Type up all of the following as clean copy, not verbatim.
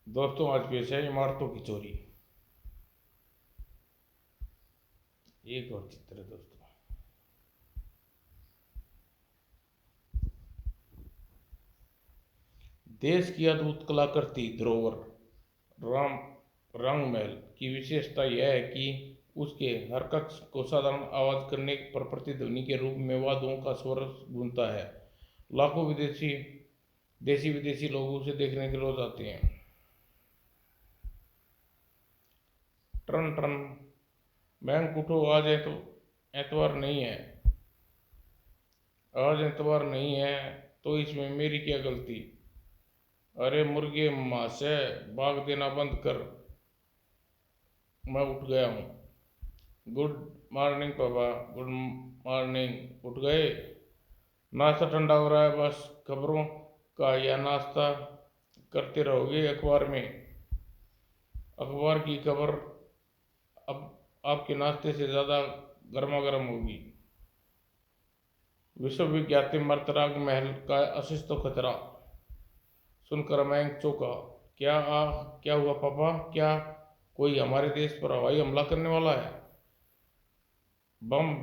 दोस्तों आज पेश है इमारतों की चोरी। एक और चित्र है दोस्तों। देश की अद्भुत कलाकृति धरोहर राम रंग महल की विशेषता यह है कि उसके हर कक्ष को साधारण आवाज करने पर प्रतिध्वनि के रूप में वाद्यों का स्वर गूंजता है। लाखों देशी विदेशी लोग उसे देखने के रोज आते हैं। टर्न टर्न बैंक उठो, आज है तो एतवार नहीं है। आज एतवार नहीं है तो इसमें मेरी क्या गलती। अरे मुर्गे महाशय, भाग देना बंद कर, मैं उठ गया हूँ। गुड मॉर्निंग पापा, गुड मॉर्निंग। उठ गए? नाश्ता ठंडा हो रहा है, बस खबरों का या नाश्ता करते रहोगे अखबार में। अखबार की खबर अब आपके नाश्ते से ज़्यादा गर्मा गर्म होगी। विश्वविख्यात मर्तराग महल का अस्तित्व खतरा सुनकर मैं चौंका। क्या हुआ पापा? क्या कोई हमारे देश पर हवाई हमला करने वाला है? बम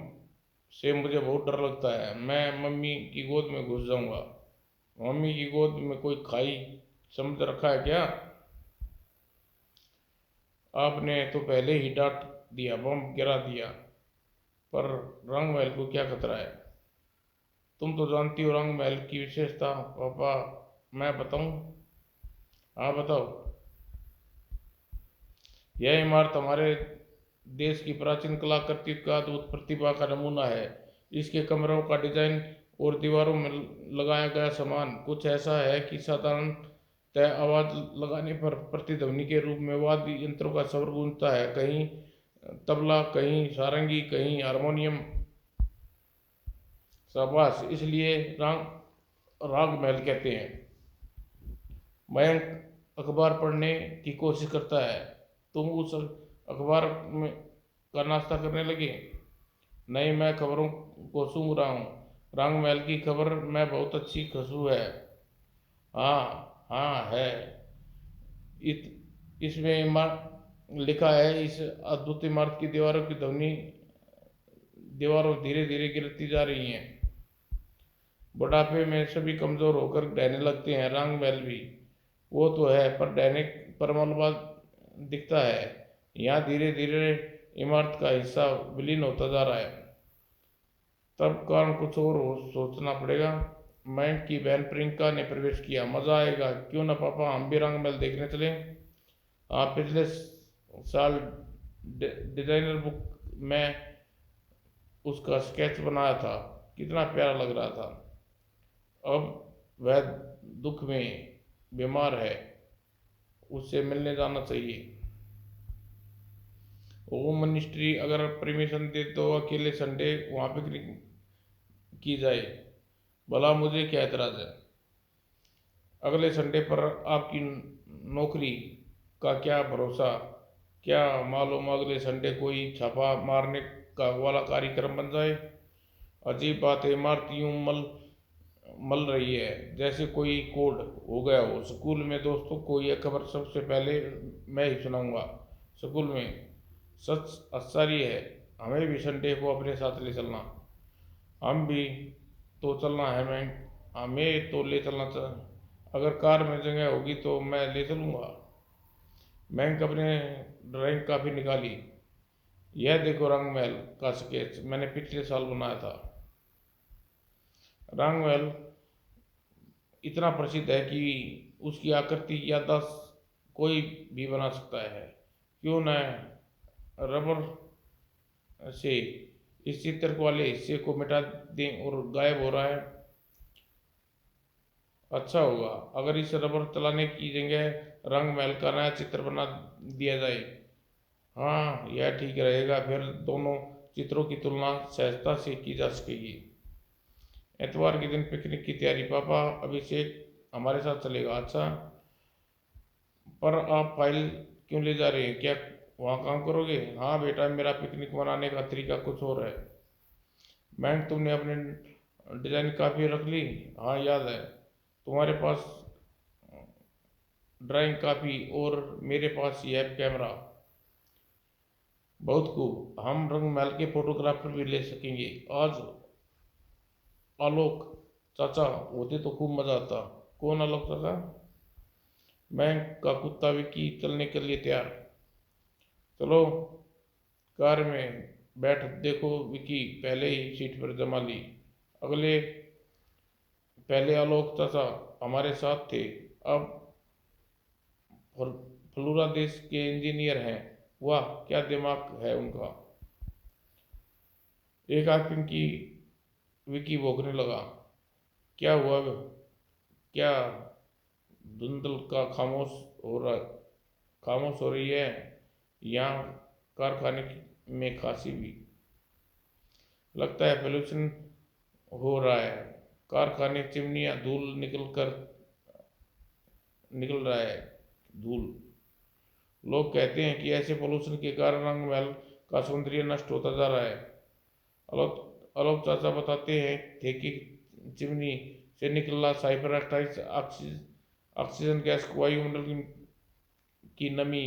से मुझे बहुत डर लगता है। मैं मम्मी की गोद में घुस जाऊंगा। मम्मी की गोद में कोई खाई समझ रखा है क्या? आपने तो पहले ही डांट दिया, बम गिरा दिया। पर रंग महल को क्या खतरा है? तुम तो जानती हो रंग महल की विशेषता पापा। मैं बताऊं? हाँ बताओ। यह इमारत हमारे देश की प्राचीन कलाकृति का अद्भुत प्रतिभा का नमूना है। इसके कमरों का डिजाइन और दीवारों में लगाया गया सामान कुछ ऐसा है कि साधारण तय आवाज लगाने पर प्रतिध्वनि के रूप में वाद्य यंत्रों का स्वर गूंजता है। कहीं तबला, कहीं सारंगी, कहीं हारमोनियम। शाबाश, इसलिए राग महल कहते हैं। मयंक अखबार पढ़ने की कोशिश करता है। तुम उस अखबार में का नाश्ता करने लगे? नहीं, मैं खबरों को सूंघ रहा हूँ। रंग महल की खबर में बहुत अच्छी खुशबू है। हाँ हाँ है। इसमें लिखा है, इस अद्भुत इमारत की दीवारों धीरे धीरे गिरती जा रही हैं। बुढ़ापे में सभी कमजोर होकर ढहने लगते हैं, रंग महल भी। वो तो है, पर ढहने पर मलबा दिखता है। यहाँ धीरे धीरे इमारत का हिस्सा विलीन होता जा रहा है। तब कारण कुछ और हो, सोचना पड़ेगा। मयंक की बहन प्रियंका ने प्रवेश किया। मजा आएगा, क्यों ना पापा, हम भी रंग महल देखने चले। आप पिछले साल डिजाइनर बुक में उसका स्केच बनाया था, कितना प्यारा लग रहा था। अब वह दुख में बीमार है, उससे मिलने जाना चाहिए। होम मिनिस्ट्री अगर परमिशन दे तो अकेले संडे वहाँ पिकनिक की जाए। भला मुझे क्या एतराज है? अगले संडे पर आपकी नौकरी का क्या भरोसा। क्या मालूम अगले संडे कोई छापा मारने का वाला कार्यक्रम बन जाए। अजीब बात है, इमारत यूं मल मल रही है जैसे कोई कोड हो गया हो। स्कूल में दोस्तों को यह खबर सबसे पहले मैं ही सुनाऊंगा। स्कूल में सच आश्चर्य है। हमें भी संडे को अपने साथ ले चलना। हम भी तो चलना है। मैं हमें तो ले चलना अगर कार में जगह होगी तो मैं ले चलूँगा। बैंक अपने ड्राइंग काफ़ी निकाली। यह देखो रंग महल का स्केच मैंने पिछले साल बनाया था। रंग महल इतना प्रसिद्ध है कि उसकी आकृति याददाश्त कोई भी बना सकता है। क्यों न रबर से इस चित्र वाले हिस्से को मिटा दें और गायब हो रहा है। अच्छा होगा अगर इस रबर चलाने की जगह रंग महल का नया चित्र बना दिया जाए। हाँ यह ठीक रहेगा, फिर दोनों चित्रों की तुलना सहजता से की जा सकेगी। एतवार के दिन पिकनिक की तैयारी पापा, अभिषेक हमारे साथ चलेगा। अच्छा, पर आप फाइल क्यों ले जा रहे हैं? क्या वहाँ काम करोगे? हाँ बेटा, मेरा पिकनिक मनाने का तरीका कुछ और है। मैम तुमने अपने डिजाइन काफ़ी रख ली? हाँ याद है। तुम्हारे पास ड्राइंग कापी और मेरे पास यह कैमरा। बहुत खूब, हम रंग महल के फोटोग्राफर भी ले सकेंगे। आज आलोक चाचा होते तो खूब मजा आता। कौन आलोक चाचा? बैंक का कुत्ता विक्की, चलने के लिए तैयार। चलो कार में बैठ। देखो विक्की पहले ही सीट पर जमा ली। अगले पहले आलोक चाचा हमारे साथ थे, अब फ्लोरा देश के इंजीनियर हैं। वाह क्या दिमाग है उनका। एक आध की विकी भौंकने लगा। क्या हुआ? क्या धुंधल का खामोश हो रही है। यहाँ कारखाने में खांसी भी लगता है, पोल्यूशन हो रहा है। कारखाने चिमनियाँ धूल निकल रहा है धूल। लोग कहते हैं कि ऐसे पोल्यूशन के कारण रंग महल का सौंदर्य नष्ट होता जा रहा है। आलोक आलोक चाचा बताते हैं थे कि चिमनी से निकलना साइपर ऑक्सीजन गैस को वायुमंडल की नमी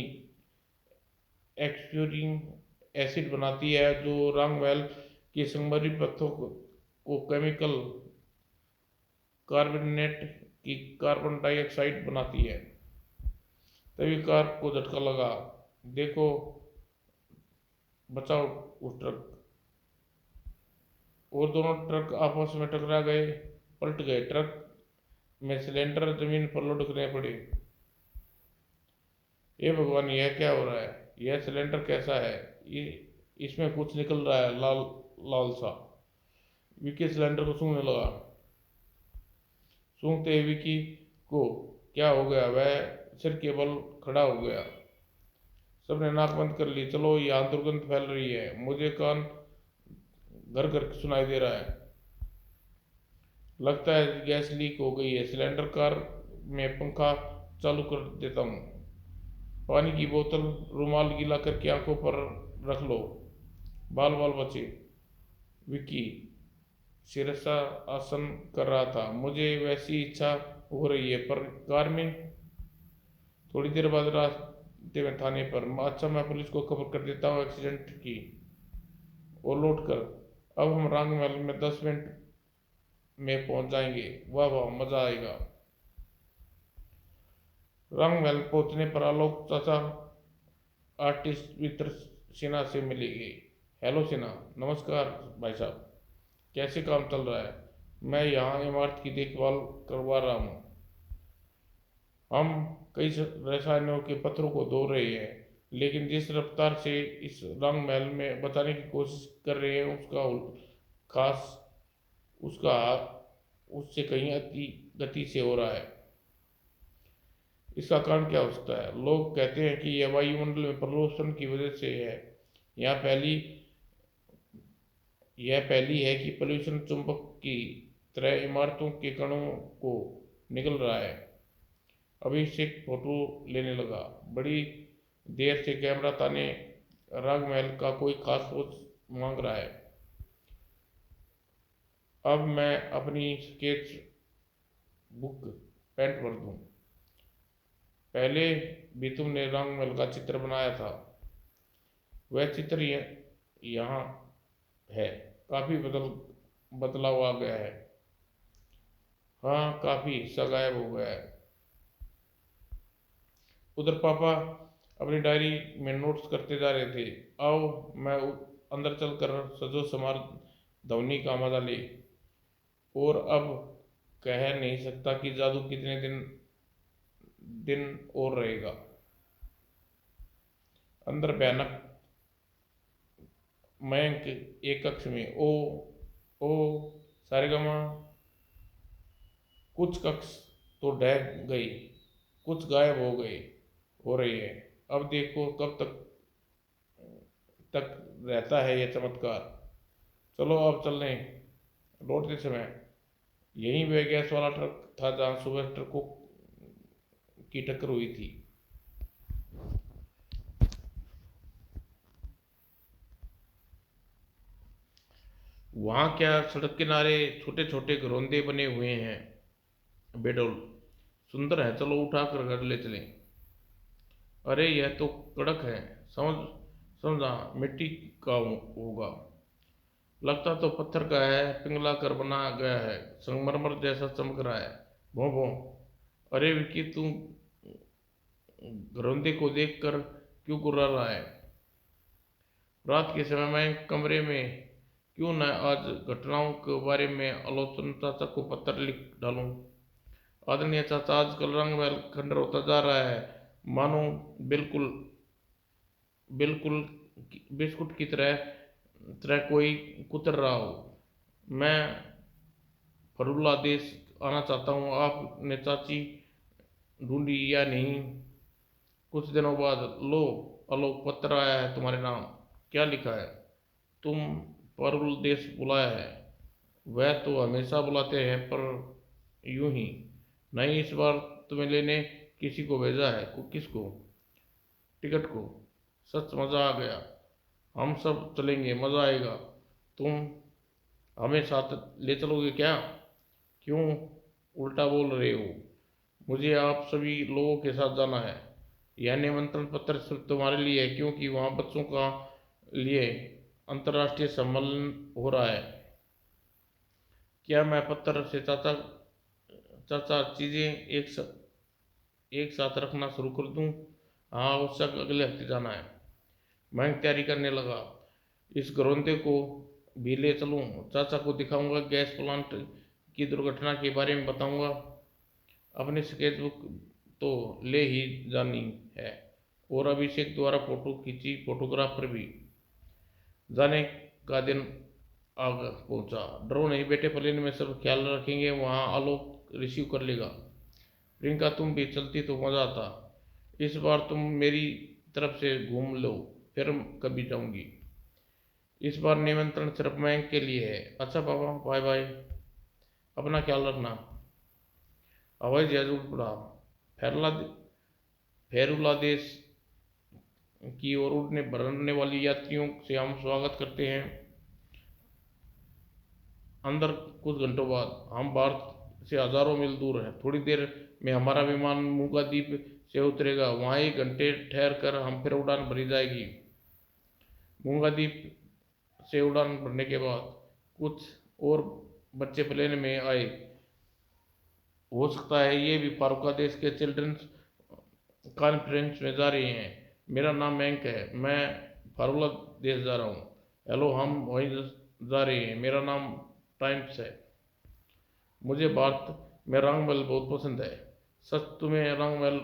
एक्सप्यूरिंग एसिड बनाती है, जो रंग महल के संगमरमरी पत्थरों को केमिकल कार्बोनेट की कार्बन डाइऑक्साइड बनाती है। तभी कार को झटका लगा। देखो बचाओ उस ट्रक। और दोनों ट्रक आपस में टकरा गए, पलट गए। ट्रक में सिलेंडर जमीन पर लुढ़कने पड़े। हे भगवान, यह क्या हो रहा है? यह सिलेंडर कैसा है? इसमें कुछ निकल रहा है, लाल लाल सा। विकी सिलेंडर को सूंघने लगा। सूंघते विकी को क्या हो गया? वह सिर के बल खड़ा हो गया। सबने नाक बंद कर ली। चलो, यहाँ दुर्गंध फैल रही है। मुझे कान घर घर सुनाई दे रहा है। लगता है गैस लीक हो गई है। सिलेंडर कार में पंखा चालू कर देता हूँ। पानी की बोतल, रुमाल गीला करके आंखों पर रख लो, बाल बाल बचे। विक्की सिरसा आसन कर रहा था। मुझे वैसी इच्छा हो रही है, पर कार में। थोड़ी देर बाद रास्ते में थाने पर। अच्छा, मैं पुलिस को खबर कर देता हूँ एक्सीडेंट की। और लौट कर अब हम रंग महल में 10 मिनट में पहुंच जाएंगे। वाह वाह, मजा आएगा। रंग महल पहुंचने पर आलोक चाचा आर्टिस्ट मित्र सिन्हा से मिलेगी। हेलो सिन्हा। नमस्कार भाई साहब, कैसे काम चल रहा है? मैं यहाँ इमारत की देखभाल करवा रहा हूँ। हम कई रसायनों के पत्थरों को धो रहे हैं, लेकिन जिस रफ्तार से इस रंग महल में बचाने की कोशिश कर रहे हैं खास उसका उससे कहीं अति गति से हो रहा है। इसका कारण क्या हो सकता है? लोग कहते हैं कि यह वायुमंडल में प्रदूषण की वजह से है। यह पहली यह पहली है कि पोल्यूशन चुंबक की तरह इमारतों के कणों को निकल रहा है। अभिषेक फोटो लेने लगा। बड़ी देर से कैमरा ताने रागमहल का कोई खास पोज मांग रहा है। अब मैं अपनी स्केच बुक पेंट भर दूं। पहले भी तुमने रागमहल का चित्र बनाया था। वह चित्र यहाँ है। काफी बदलाव आ गया है। हाँ, काफी हिस्सा गायब हो गया है। उधर पापा अपनी डायरी में नोट्स करते जा रहे थे। आओ, मैं अंदर चलकर सजो समार ध्वनि का मजा ले। और अब कह नहीं सकता कि जादू कितने दिन और रहेगा। अंदर भयानक मयंक एक कक्ष में। ओ सारेगामा। कुछ कक्ष तो ढह गई, कुछ गायब हो रही है। अब देखो कब तक रहता है यह चमत्कार। चलो अब चलने। लौटते समय यहीं वह गैस वाला ट्रक था जहां सुबह ट्रकों की टक्कर हुई थी। वहां क्या, सड़क किनारे छोटे छोटे घरौंदे बने हुए हैं। बेडोल सुंदर है, चलो उठा कर घर ले चलें। अरे यह तो कड़क है, समझ समझा मिट्टी का होगा। लगता तो पत्थर का है, पिघला कर बना गया है, संगमरमर जैसा चमक रहा है। भों भों। अरे विक्की, तू घरौंदे को देख कर क्यों गुर्रा रहा है? रात के समय में कमरे में क्यों न आज घटनाओं के बारे में आलोचना चाचा को पत्र लिख डालूं। आदरणीय चाचा, आजकल रंग महल खंडर होता जा रहा है, मानो बिल्कुल बिल्कुल बिस्कुट की तरह तरह कोई कुतर रहा हो। मैं फरुल्ला देश आना चाहता हूँ, आपने चाची ढूंढी या नहीं? कुछ दिनों बाद, लो आलोक, पत्र आया है तुम्हारे नाम। क्या लिखा है? तुम पारुल देश बुलाया है। वह तो हमेशा बुलाते हैं, पर यूं ही नहीं। इस बार तुम्हें लेने किसी को भेजा है। किसको? टिकट को। सच मज़ा आ गया। हम सब चलेंगे, मज़ा आएगा। तुम हमें साथ ले चलोगे क्या? क्यों उल्टा बोल रहे हो? मुझे आप सभी लोगों के साथ जाना है। यह निमंत्रण पत्र सिर्फ तुम्हारे लिए है, क्योंकि वहाँ बच्चों का लिए अंतर्राष्ट्रीय सम्मेलन हो रहा है। क्या मैं पत्र से चाचा चाचा चीज़ें एक साथ रखना शुरू कर दूं? हाँ, आवश्यक, अगले हफ्ते जाना है। मैं तैयारी करने लगा। इस घरौंदे को भी ले चलूं? चाचा को दिखाऊंगा, गैस प्लांट की दुर्घटना के बारे में बताऊंगा। अपनी स्केच बुक तो ले ही जानी है, और अभिषेक द्वारा फोटो खींची फोटोग्राफर भी। जाने का दिन आ पहुंचा। डरो नहीं बेटे, प्लेन में सब ख्याल रखेंगे, वहाँ आलोक रिसीव कर लेगा। प्रियंका, तुम भी चलती तो मज़ा आता। इस बार तुम मेरी तरफ से घूम लो, फिर कभी जाऊंगी। इस बार निमंत्रण सिर्फ मैं के लिए है। अच्छा पापा, बाय बाय, अपना ख्याल रखना। हवाई जहाज उड़ पड़ा। फेरला फेरुला देश की ओर उड़ने भरने वाली यात्रियों से हम स्वागत करते हैं। अंदर। कुछ घंटों बाद हम भारत से हजारों मील दूर हैं। थोड़ी देर में हमारा विमान मूंगा द्वीप से उतरेगा। वहाँ 1 घंटे ठहर कर हम फिर उड़ान भरी जाएगी। मूंगा द्वीप से उड़ान भरने के बाद कुछ और बच्चे प्लेन में आए। हो सकता है ये भी फारूका देश के चिल्ड्रंस कॉन्फ्रेंस में जा रहे हैं। मेरा नाम मयंक है, मैं फारूला देश जा रहा हूँ। हेलो, हम वहीं जा रहे हैं। मेरा नाम टाइम्स है। मुझे भारत में रंग महल बहुत पसंद है। सच, तुम्हें रंग महल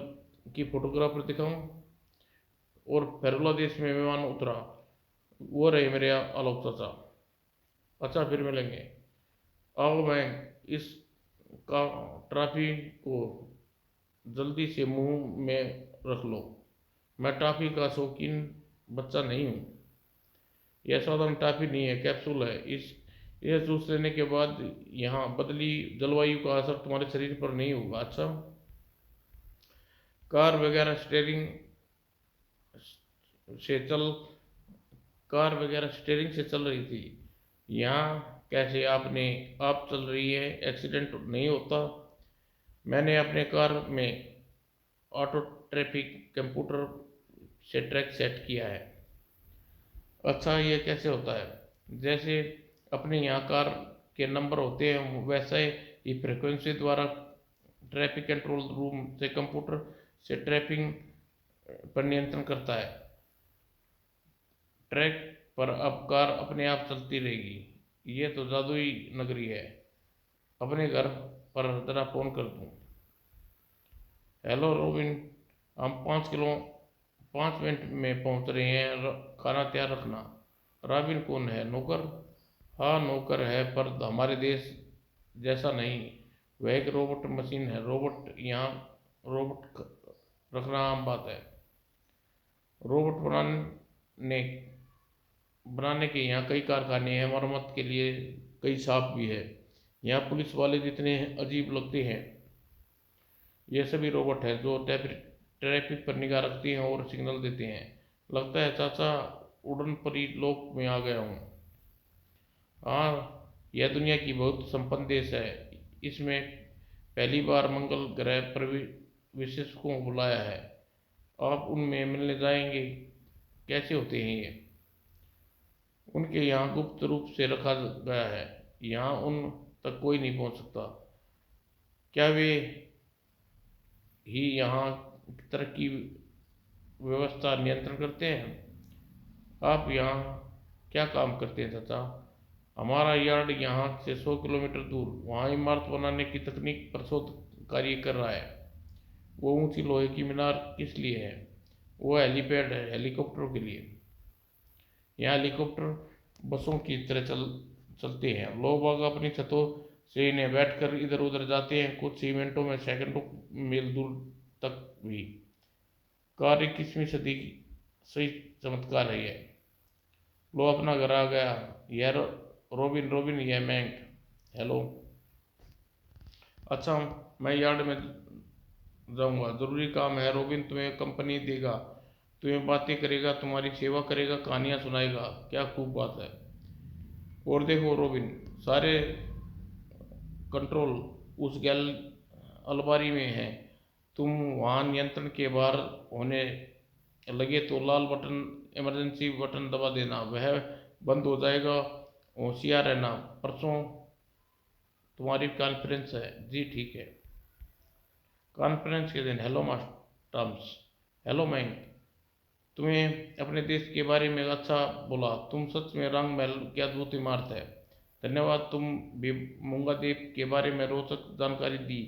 की फोटोग्राफर दिखाऊं? और फेरुला देश में विमान उतरा। वो रहे मेरे आलोक चाचा। अच्छा, फिर मिलेंगे। आओ, मैं इस का ट्रॉफी को जल्दी से मुंह में रख लो। मैं टॉफी का शौकीन बच्चा नहीं हूँ। यह साधारण टॉफी नहीं है, कैप्सूल है। इस यह जूस लेने के बाद यहाँ बदली जलवायु का असर तुम्हारे शरीर पर नहीं होगा। अच्छा। कार वगैरह स्टेयरिंग से चल कार वगैरह स्टेयरिंग से चल रही थी। यहाँ कैसे आप चल रही है? एक्सीडेंट नहीं होता? मैंने अपने कार में ऑटो ट्रैफिक कंप्यूटर से ट्रैक सेट किया है। अच्छा, ये कैसे होता है? जैसे अपने यहाँ कार के नंबर होते हैं, वैसे ही फ्रिक्वेंसी द्वारा ट्रैफिक कंट्रोल रूम से कंप्यूटर से ट्रैफिक पर नियंत्रण करता है। ट्रैक पर अब कार अपने आप चलती रहेगी। ये तो जादुई नगरी है। अपने घर पर जरा फ़ोन कर दूँ। हेलो रोबिन, हम 5 मिनट में पहुंच रहे हैं। खाना तैयार रखना। रॉबिन कौन है? नौकर? हाँ, नौकर है, पर हमारे देश जैसा नहीं। वह एक रोबोट मशीन है। रोबोट रखना आम बात है। रोबोट बनाने बनाने के यहाँ कई कारखाने हैं, मरम्मत के लिए कई शॉप भी है। यहाँ पुलिस वाले जितने अजीब लगते हैं, ये सभी रोबोट हैं जो ट्रैफिक पर निगाह रखती हैं और सिग्नल देते हैं। लगता है चाचा उड़न परी लोक में आ गया हूँ। हाँ, यह दुनिया की बहुत संपन्न देश है। इसमें पहली बार मंगल ग्रह पर विशेषज्ञों को बुलाया है। आप उनमें मिलने जाएंगे? कैसे होते हैं ये? उनके यहाँ गुप्त रूप से रखा गया है, यहाँ उन तक कोई नहीं पहुँच सकता। क्या वे ही यहाँ तरक्की व्यवस्था नियंत्रण करते हैं? आप यहाँ क्या काम करते हैं चाचा? हमारा यार्ड यहाँ से 100 किलोमीटर दूर, वहाँ इमारत बनाने की तकनीक पर शोध कार्य कर रहा है। वो ऊंची लोहे की मीनार किस लिए है? वो हेलीपैड है, हेलीकॉप्टरों के लिए। यहाँ हेलीकॉप्टर बसों की तरह चलते हैं। लोग बाग अपनी छतों से इन्हें बैठकर इधर उधर जाते हैं, कुछ ही मिनटों में, सैकड़ों मील दूर तक भी। कार 21वीं सदी की सही चमत्कार है ये। लो अपना घर आ गया। यह रोबिन, रोबिन यह मैंक। हेलो। अच्छा, मैं यार्ड में जाऊंगा, जरूरी काम है। रोबिन तुम्हें कंपनी देगा, तुम्हें बातें करेगा, तुम्हारी सेवा करेगा, कहानियां सुनाएगा। क्या खूब बात है। और देखो रोबिन, सारे कंट्रोल उस गैल अलमारी में है। तुम वहाँ नियंत्रण के बाहर होने लगे तो लाल बटन, इमरजेंसी बटन दबा देना, वह बंद हो जाएगा। होशियार रहना। परसों तुम्हारी कॉन्फ्रेंस है। जी ठीक है। कॉन्फ्रेंस के दिन। Hello masters. हेलो मैंक। तुम्हें अपने देश के बारे में अच्छा बोला। तुम सच में रंग महल की अद्भुत इमारत है। धन्यवाद। तुम भी मूंगा द्वीप के बारे में रोचक जानकारी दी।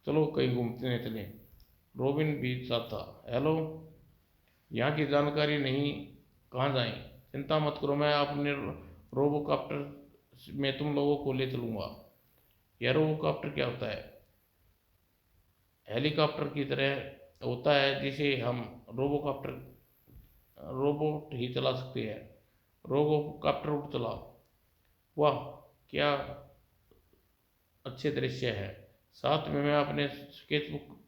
चलो कहीं घूमने चलें। रोबिन भी साथ था। हेलो। यहाँ की जानकारी नहीं, कहाँ जाएं? चिंता मत करो, मैं अपने रोबोकॉप्टर में तुम लोगों को ले चलूँगा। यह रोबोकॉप्टर क्या होता है? हेलीकॉप्टर की तरह होता है, जिसे हम रोबोकॉप्टर रोबोट ही चला सकते हैं। रोबोकॉप्टर उड़ चला। वाह, क्या अच्छे दृश्य है। साथ में मैं अपने स्केचबुक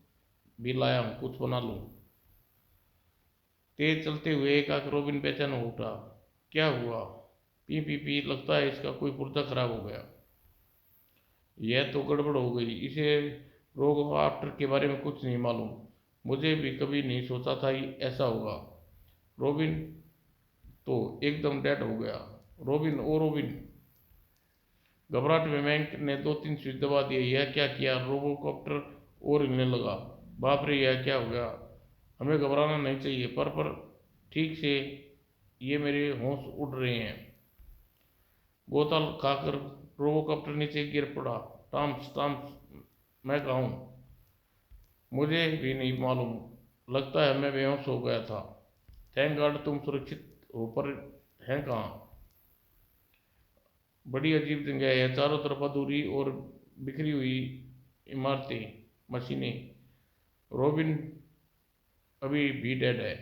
भी लाया हूँ, कुछ बना लूँ। तेज चलते हुए एक रोबिन बेचैन हो उठा। क्या हुआ? पी, लगता है इसका कोई पुर्जा खराब हो गया। यह तो गड़बड़ हो गई। इसे रोग आफ्टर के बारे में कुछ नहीं मालूम। मुझे भी कभी नहीं सोचा था ऐसा होगा। रोबिन तो एकदम डेड हो गया। रोबिन, ओ रोबिन। घबराहट में मैंक ने 2-3 स्विच दबा दिए। यह क्या किया? रोबोकॉप्टर और हिलने लगा। बाप रे, यह क्या हो गया? हमें घबराना नहीं चाहिए, पर ठीक से ये मेरे होश उड़ रहे हैं। बोतल खाकर रोबोकॉप्टर नीचे गिर पड़ा। टॉम्स, टॉम्स, मैं कहाँ हूँ? मुझे भी नहीं मालूम। लगता है मैं बेहोश हो गया था। थैंक गॉड तुम सुरक्षित हो, पर हैं कहाँ? बड़ी अजीब जगह है। चारों तरफ अधूरी और बिखरी हुई इमारतें, मशीनें। रोबिन अभी भी डेड है।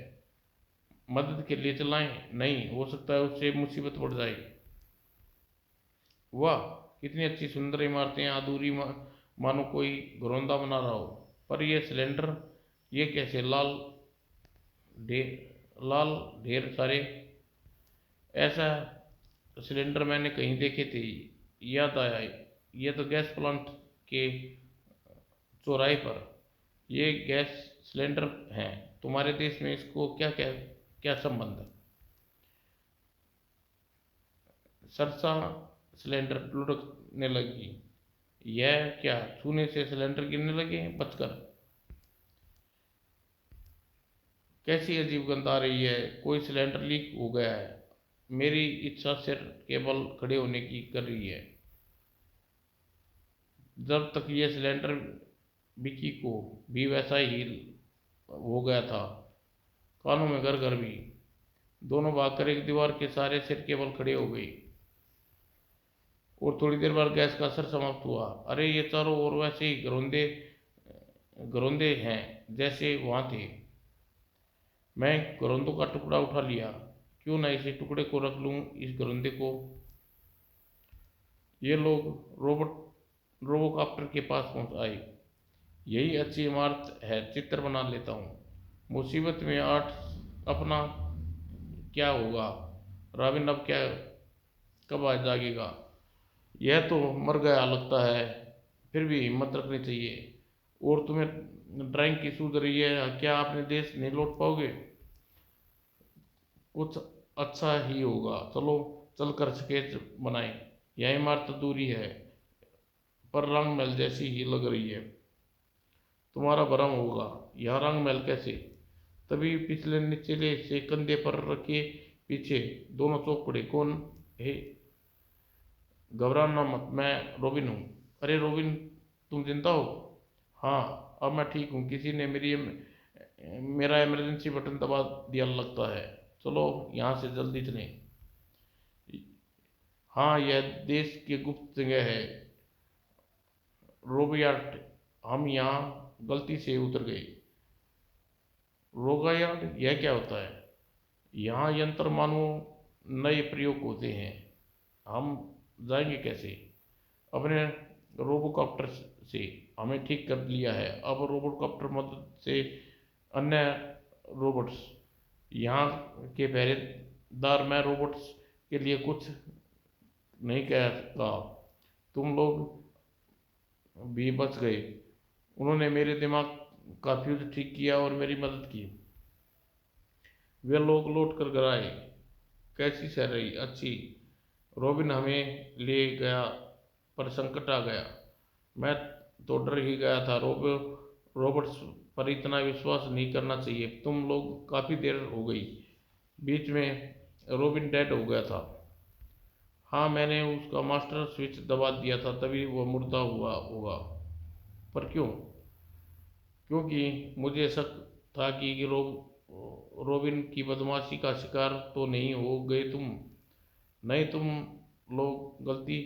मदद के लिए चलाएं? नहीं, हो सकता है उससे मुसीबत बढ़ जाए। वाह, कितनी अच्छी सुंदर इमारतें अधूरी, मानो कोई घरौंदा बना रहा हो। पर यह सिलेंडर, ये कैसे? लाल ढेर सारे। ऐसा सिलेंडर मैंने कहीं देखे थे। याद आया, ये तो गैस प्लांट के चौराहे पर ये गैस सिलेंडर हैं। तुम्हारे देश में इसको क्या क्या क्या संबंध है? सरसा सिलेंडर लुढ़कने लगी। यह क्या? छूने से सिलेंडर गिरने लगे? बचकर। कैसी अजीब गंध आ रही है। कोई सिलेंडर लीक हो गया है। मेरी इच्छा सिर केबल खड़े होने की कर रही है। जब तक यह सिलेंडर विकी को भी वैसा ही हो गया था। कानों में घर घर भी। दोनों भागकर एक दीवार के सहारे सिर केबल खड़े हो गई। और थोड़ी देर बाद गैस का असर समाप्त हुआ। अरे, ये चारों ओर वैसे ही घरौंदे घरौंदे हैं जैसे वहाँ थे। मैं घरौंदों का टुकड़ा उठा लिया। क्यों ना इसी टुकड़े को रख लूँ, इस घरौंदे को। ये लोग रोबोकॉप्टर के पास पहुँच आए। यही अच्छी इमारत है, चित्र बना लेता हूँ। मुसीबत में आठ अपना क्या होगा? रॉबिन अब क्या, कब आ जागेगा? यह तो मर गया लगता है। फिर भी हिम्मत रखनी चाहिए। और तुम्हें ड्राइंग की सूझ रही है, क्या अपने देश नहीं लौट पाओगे? कुछ अच्छा ही होगा, चलो चलकर स्केच बनाएं। यह इमारत अधूरी है पर रंग महल जैसी ही लग रही है। तुम्हारा भ्रम होगा, यह रंग महल कैसे? तभी पिछले निचले हिस्से कंधे पर रखे पीछे दोनों चौक पड़े। कौन है? घबराना मत, मैं रोबिन हूँ। अरे रोबिन, तुम जिंदा हो? हाँ, अब मैं ठीक हूँ। किसी ने मेरा इमरजेंसी बटन दबा दिया लगता है। चलो यहाँ से जल्दी चलें। हाँ, यह देश की गुप्त जगह है रोबयार्ड, हम यहाँ गलती से उतर गए। रोगायार्ड, यह क्या होता है? यहाँ यंत्र मानो नए प्रयोग होते हैं। हम जाएंगे कैसे? अपने रोबोकॉप्टर से। हमें ठीक कर लिया है, अब रोबोकॉप्टर मदद से अन्य रोबोट्स यहाँ के पहरेदार। मैं रोबोट्स के लिए कुछ नहीं कहता, तुम लोग भी बच गए। उन्होंने मेरे दिमाग का फ्यूज ठीक किया और मेरी मदद की। वे लोग लौट कर घर आए। कैसी सैलरी? अच्छी। रॉबिन हमें ले गया पर संकट आ गया। मैं तो डर ही गया था। रॉबर्ट्स पर इतना विश्वास नहीं करना चाहिए। तुम लोग काफ़ी देर हो गई। बीच में रॉबिन डेड हो गया था। हाँ, मैंने उसका मास्टर स्विच दबा दिया था, तभी वो मुर्दा हुआ होगा। पर क्यों? क्योंकि मुझे शक था कि रोबिन की बदमाशी का शिकार तो नहीं हो गए तुम। नहीं, तुम लोग गलती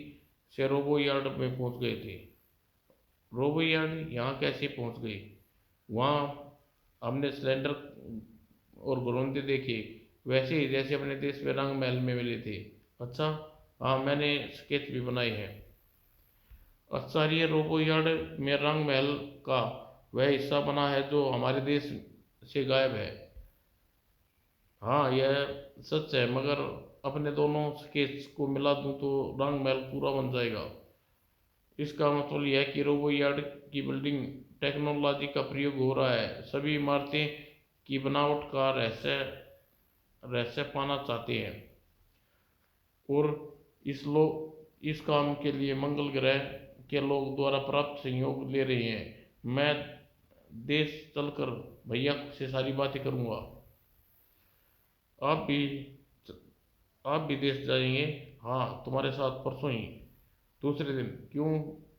से रोबो यार्ड में पहुंच गए थे। रोबो यार्ड यहाँ कैसे पहुंच गए? वहाँ हमने सिलेंडर और घरौंदे देखे, वैसे ही जैसे अपने देश में रंग महल में मिले थे। अच्छा। हाँ, मैंने स्केच भी बनाए हैं। आश्चर्य, रोबो यार्ड में रंग महल का वह हिस्सा बना है जो हमारे देश से गायब है। हाँ, यह सच है, मगर अपने दोनों स्केच को मिला दूं तो रंग महल पूरा बन जाएगा। इसका मतलब यह है कि रोबो यार्ड की बिल्डिंग टेक्नोलॉजी का प्रयोग हो रहा है। सभी इमारतें की बनावट का रहस्य रहस्य पाना चाहते हैं और इस काम के लिए मंगल ग्रह के लोग द्वारा प्राप्त सहयोग ले रहे हैं। मैं देश चलकर भैया से सारी बातें करूंगा। आप भी आप भी देश जाएंगे? हाँ, तुम्हारे साथ परसों ही। दूसरे दिन? क्यों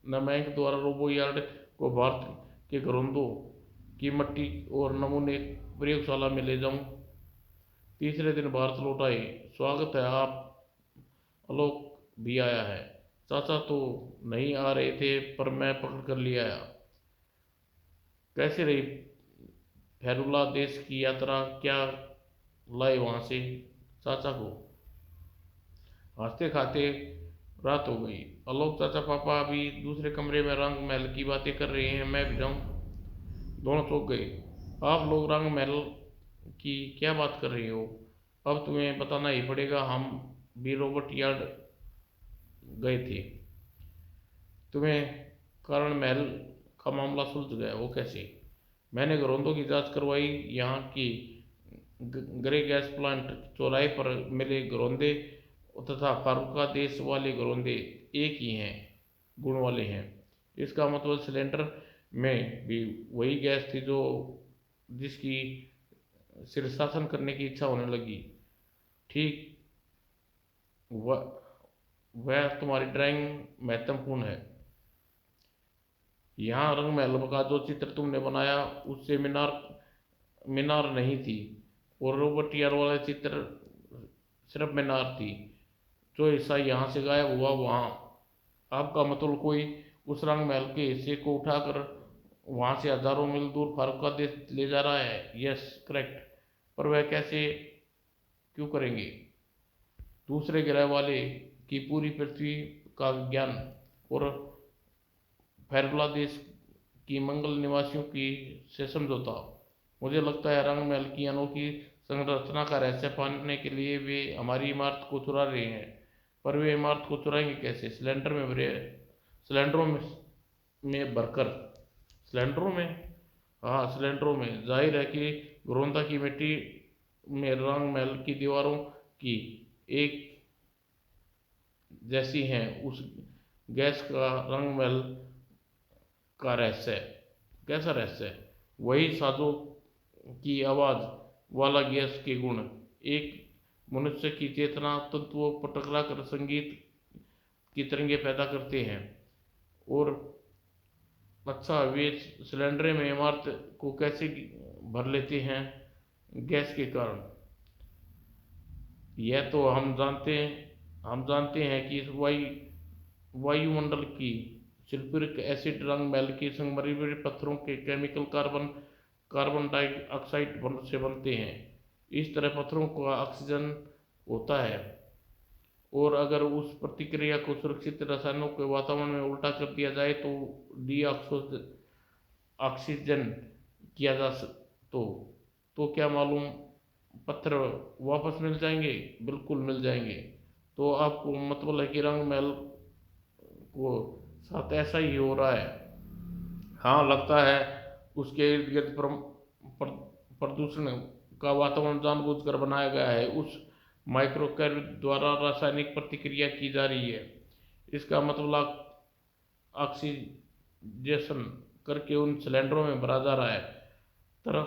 न बैंक द्वारा रोबो यार्ड को भारत के घरोंदों की मट्टी और नमूने प्रयोगशाला में ले जाऊं। तीसरे दिन भारत लौट आए। स्वागत है, आप आलोक भी आया है। चाचा तो नहीं आ रहे थे पर मैं पकड़ कर ले आया। कैसे रही फेरुला देश की यात्रा? क्या लाए वहां से चाचा को? हंसते खाते रात हो गई। आलोक चाचा पापा अभी दूसरे कमरे में रंग महल की बातें कर रहे हैं, मैं भी जाऊं? दोनों चौंक गए। आप लोग रंग महल की क्या बात कर रहे हो? अब तुम्हें बताना ही पड़ेगा, हम भी रॉबर्ट यार्ड गए थे। तुम्हें कारण महल का मामला सुलझ गया? वो कैसे? मैंने घरौंदों की जांच करवाई। यहाँ की ग्रे गैस प्लांट चौराहे पर मिले घरौंदे तथा फारूका देश वाले घरौंदे एक ही हैं, गुण वाले हैं। इसका मतलब सिलेंडर में भी वही गैस थी जो जिसकी शीर्षासन करने की इच्छा होने लगी। ठीक। वह वह तुम्हारी ड्राइंग महत्वपूर्ण है। यहाँ रंग महल का जो चित्र तुमने बनाया उससे मीनार मीनार नहीं थी, और रॉबर्ट यार्ड वाला चित्र सिर्फ मीनार थी। जो हिस्सा यहाँ से गायब हुआ वहाँ, आपका मतलब कोई उस रंग महल के हिस्से को उठाकर वहाँ से हजारों मील दूर फारूका देश ले जा रहा है? Yes, correct. पर वह कैसे, क्यों करेंगे? दूसरे ग्रह वाले की पूरी पृथ्वी का विज्ञान और फेरुला देश की मंगल निवासियों की से समझौता। मुझे लगता है रंग महल की अनोखी संरचना का रहस्य पाने के लिए वे हमारी इमारत को चुरा रहे हैं। पर वे इमारत को चुराएंगे कैसे? सिलेंडरों में में भरकर सिलेंडरों में, हाँ सिलेंडरों में, जाहिर है कि घरौंदा की मिट्टी में रंग महल की दीवारों की एक जैसी हैं। उस गैस का रंग महल का रहस्य, कैसा रहस्य है? वही साजों की आवाज़ वाला गैस के गुण एक मनुष्य की चेतना तत्वों पर टकरा कर संगीत की तरंगे पैदा करते हैं। और अच्छा, वे सिलेंडर में इमारत को कैसे भर लेते हैं गैस के कारण? यह तो हम जानते हैं कि इस वायुमंडल की सल्फ्यूरिक एसिड रंग मैल के संगमरमरी पत्थरों के केमिकल कार्बन डाइऑक्साइड से बनते हैं। इस तरह पत्थरों का ऑक्सीजन होता है, और अगर उस प्रतिक्रिया को सुरक्षित रसायनों के वातावरण में उल्टा कर दिया जाए तो डी ऑक्सीजन किया जा तो क्या मालूम पत्थर वापस मिल जाएंगे? बिल्कुल मिल जाएंगे। तो आपको मतलब है कि रंग महल को साथ ऐसा ही हो रहा है। हाँ लगता है उसके इर्द गिर्द प्रदूषण का वातावरण जानबूझकर बनाया गया है। उस माइक्रोकैर द्वारा रासायनिक प्रतिक्रिया की जा रही है। इसका मतलब ऑक्सीजेशन करके उन सिलेंडरों में भरा जा रहा है। तरह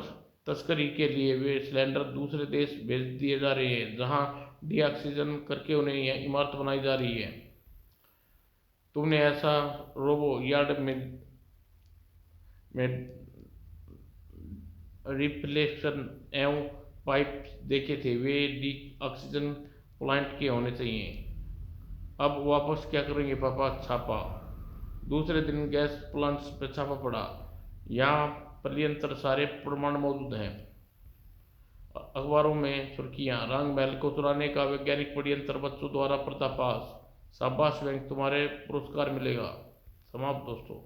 तस्करी के लिए वे सिलेंडर दूसरे देश भेज दिए जा रहे हैं, जहां डीऑक्सीजन करके उन्हें यह इमारत बनाई जा रही है। तुमने ऐसा रोबो यार्ड में रिफ्लेक्शन एवं पाइप देखे थे, वे डी ऑक्सीजन प्लांट के होने चाहिए। अब वापस क्या करेंगे पापा? छापा। दूसरे दिन गैस प्लांट्स पर छापा पड़ा। यहाँ प्रलियंत्र सारे प्रमाण मौजूद हैं। अखबारों में सुर्खियां, रंग महल को चुराने का वैज्ञानिक षड्यंत्र बच्चों द्वारा पर्दाफाश, शाबाश बैंक, तुम्हारे पुरस्कार मिलेगा। समाप्त दोस्तों।